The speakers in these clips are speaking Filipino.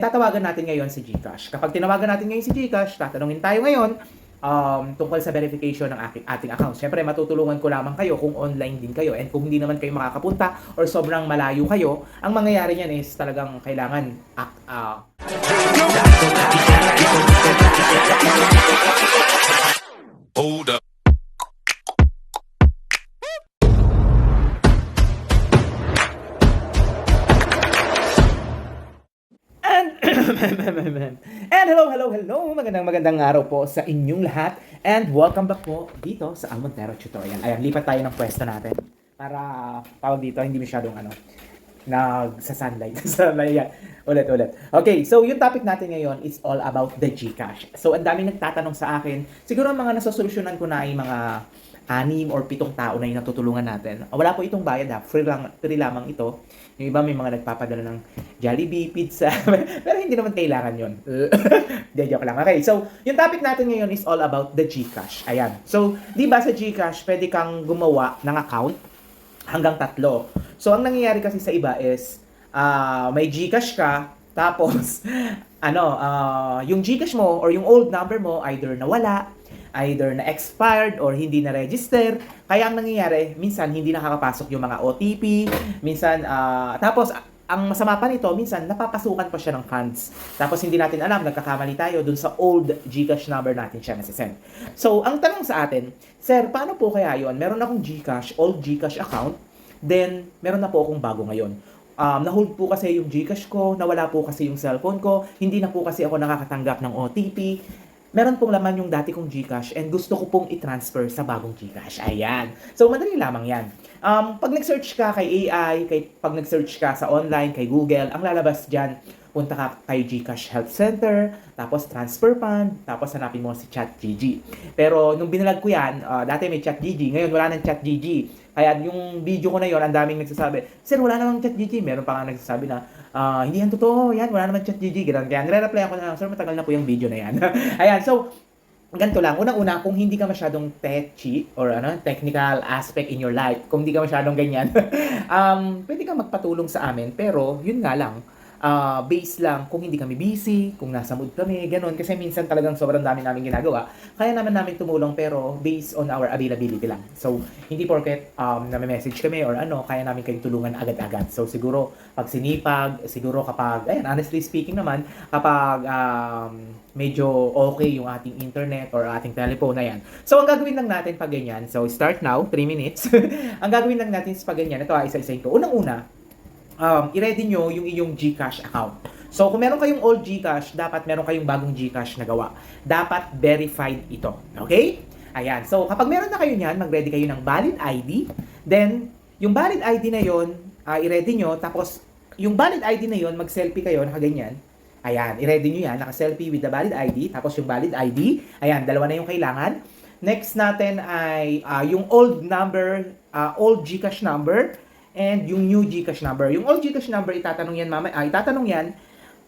Tatawagan natin ngayon si GCash. Kapag tinawagan natin ngayon si GCash, tatanungin tayo ngayon tungkol sa verification ng ating account. Siyempre, matutulungan ko lamang kayo kung online din kayo. And kung hindi naman kayo makakapunta or sobrang malayo kayo, ang mangyayari niyan is talagang kailangan Hold up. And hello, magandang araw po sa inyong lahat and welcome back po dito sa Almontero Tutorial. Ayan, lipat tayo ng pwesto natin para tawag dito, hindi masyadong nagsa-sunlight. Yan. Ulit. Okay, so yung topic natin ngayon is all about the GCash. So ang daming nagtatanong sa akin, siguro ang mga nasosolusyonan ko na ay mga 6 or 7 tao na yung natutulungan natin. Wala po itong bayad free lamang ito. Yung iba may mga nagpapadala ng Jollibee, pizza, pero hindi naman kailangan yun. Hindi, joke lang. Okay, so yung topic natin ngayon is all about the GCash. Ayan. So, di ba sa GCash, pwede kang gumawa ng account hanggang 3. So, ang nangyayari kasi sa iba is, may GCash ka, tapos, yung GCash mo or yung old number mo either nawala, either na-expired or hindi na-register. Kaya ang nangyayari, minsan hindi nakakapasok yung mga OTP, minsan, tapos ang masama pa nito, minsan napapasukan pa siya ng funds. Tapos hindi natin alam, nagkakamali tayo dun sa old GCash number natin siya nasisend. So, ang tanong sa atin, Sir, paano po kaya yon? Meron akong GCash, old GCash account, then meron na po akong bago ngayon. Na-hold po kasi yung GCash ko, nawala po kasi yung cellphone ko, hindi na po kasi ako nakakatanggap ng OTP. Meron pong laman yung dati kong GCash and gusto ko pong i-transfer sa bagong GCash. Ayan. So, madali lamang yan. Pag nag-search ka kay AI, pag nag-search ka sa online, kay Google, ang lalabas dyan, punta ka kay GCash Help Center, tapos Transfer Fund, tapos hanapin mo si ChatGG. Pero nung binalag ko yan, dati may ChatGG, ngayon wala nang ChatGG. Kaya yung video ko na yon, ang daming nagsasabi, Sir, wala namang ChatGG. Meron pa nga nagsasabi na, hindi yan totoo, yan, wala namang ChatGG. Ganun. Kaya nire-reply ako na, Sir, matagal na po yung video na yan. Ayan, so, ganito lang. Unang-una, kung hindi ka masyadong techy or technical aspect in your life, kung hindi ka masyadong ganyan, pwede ka magpatulong sa amin. Pero, yun nga lang, base lang kung hindi kami busy, kung nasa mood kami, ganun. Kasi minsan talagang sobrang dami namin ginagawa. Kaya namin tumulong pero based on our availability lang. So, hindi porket nami-message kami or kaya namin kayong tulungan agad-agad. So, siguro pag sinipag, siguro kapag, honestly speaking naman, kapag medyo okay yung ating internet or ating telephone na yan. So, ang gagawin lang natin pag ganyan, so start now, 3 minutes. Ang gagawin lang natin pag ganyan, ito isa-isahin ko. Unang-una, i-ready nyo yung inyong GCash account. So, kung meron kayong old GCash, dapat meron kayong bagong GCash na gawa. Dapat verified ito. Okay? Ayan. So, kapag meron na kayo niyan, mag-ready kayo ng valid ID. Then, yung valid ID na yon, i-ready nyo. Tapos, yung valid ID na yon, mag-selfie kayo, nakaganyan. Ayan, i-ready nyo yan, naka-selfie with the valid ID. Tapos, yung valid ID, ayan, dalawa na yung kailangan. Next natin ay yung old number, old GCash number, and yung new GCash number. Yung old GCash number, itatanong yan,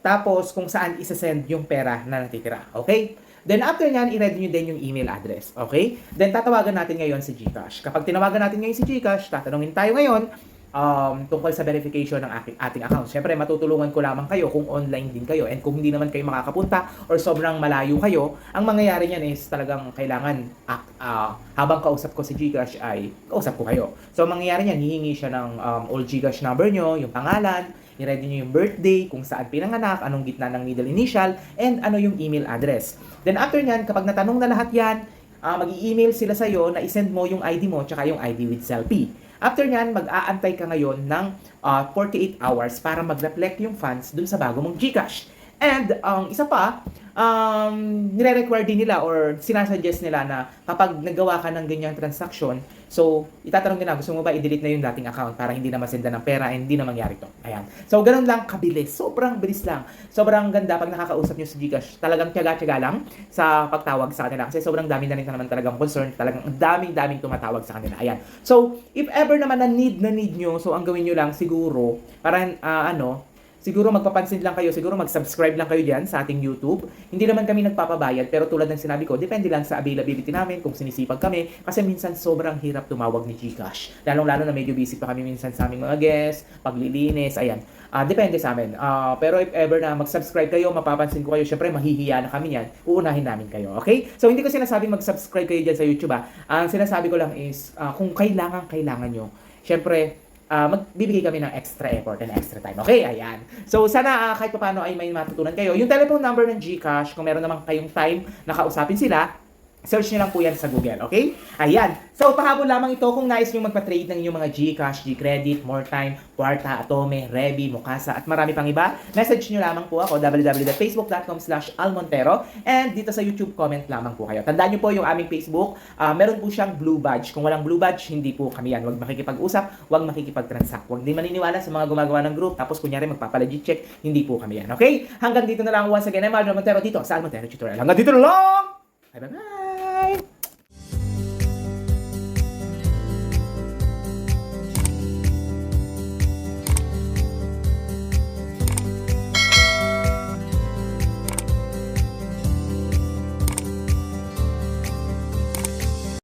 tapos kung saan isa-send yung pera na natitira. Okay? Then after nyan, i-ready nyo din yung email address. Okay? Then tatawagan natin ngayon si GCash. Kapag tinawagan natin ngayon si GCash, tatanungin tayo ngayon tungkol sa verification ng ating account. Siyempre, matutulungan ko lamang kayo kung online din kayo. And kung hindi naman kayo makakapunta or sobrang malayo kayo, ang mangyayari niyan is talagang kailangan habang kausap ko si GCash ay kausap ko kayo. So, ang mangyayari niyan, hihingi siya ng old GCash number nyo, yung pangalan, i-ready nyo yung birthday, kung saan pinanganak, anong gitna ng middle initial, and ano yung email address. Then after nyan, kapag natanong na lahat yan, mag-i-email sila sa'yo na isend mo yung ID mo tsaka yung ID with selfie. After nyan, mag-aantay ka ngayon ng 48 hours para mag-reflect yung funds dun sa bago mong GCash. And isa pa, nire-require din nila or sinasuggest nila na kapag nagawa ka ng ganyang transaction, so itatanong nila, gusto mo ba i-delete na yung dating account para hindi na masenda ng pera and hindi na mangyari to. Ayan. So ganun lang kabilis. Sobrang bilis lang. Sobrang ganda pag nakakausap nyo si GCash. Talagang tiyaga-tiyaga lang sa pagtawag sa kanila. Kasi sobrang dami na rin naman talagang concern. Talagang daming tumatawag sa kanila. Ayan. So if ever naman na need nyo, so ang gawin nyo lang siguro, para siguro magpapansin lang kayo, siguro mag-subscribe lang kayo dyan sa ating YouTube. Hindi naman kami nagpapabayad, pero tulad ng sinabi ko, depende lang sa availability namin, kung sinisipag kami, kasi minsan sobrang hirap tumawag ni GCash. Lalong-lalo na medyo busy pa kami minsan sa aming mga guests, paglilinis, ayan. Depende sa amin. Pero if ever na mag-subscribe kayo, mapapansin ko kayo, syempre mahihiya na kami yan, uunahin namin kayo, okay? So hindi ko sinasabing mag-subscribe kayo dyan sa YouTube, Ang sinasabi ko lang is, kung kailangan nyo, syempre, magbibigay kami ng extra effort and extra time. Okay, ayan. So, sana kahit paano ay may matutunan kayo. Yung telephone number ng GCash, kung meron naman kayong time na kausapin sila, search nyo lang po yan sa Google, okay? Ayan. So, pahabol lamang ito kung nais nyo magpa-trade ng inyong mga GCash, GCredit, More Time, Kwarta, Atome, Revi, Mukasa, at marami pang iba. Message nyo lamang po ako, www.facebook.com/almontero, and dito sa YouTube, comment lamang po kayo. Tandaan nyo po yung aming Facebook, meron po siyang blue badge. Kung walang blue badge, hindi po kami yan. Huwag makikipag-usap, huwag makikipag-transact. Huwag din maniniwala sa mga gumagawa ng group, tapos kunyari magpapalagit check, hindi po kami yan, okay? Hanggang dito na lang once again, I'm Almontero dito sa Almontero Tutorial. Hanggang dito na lang! Bye-bye!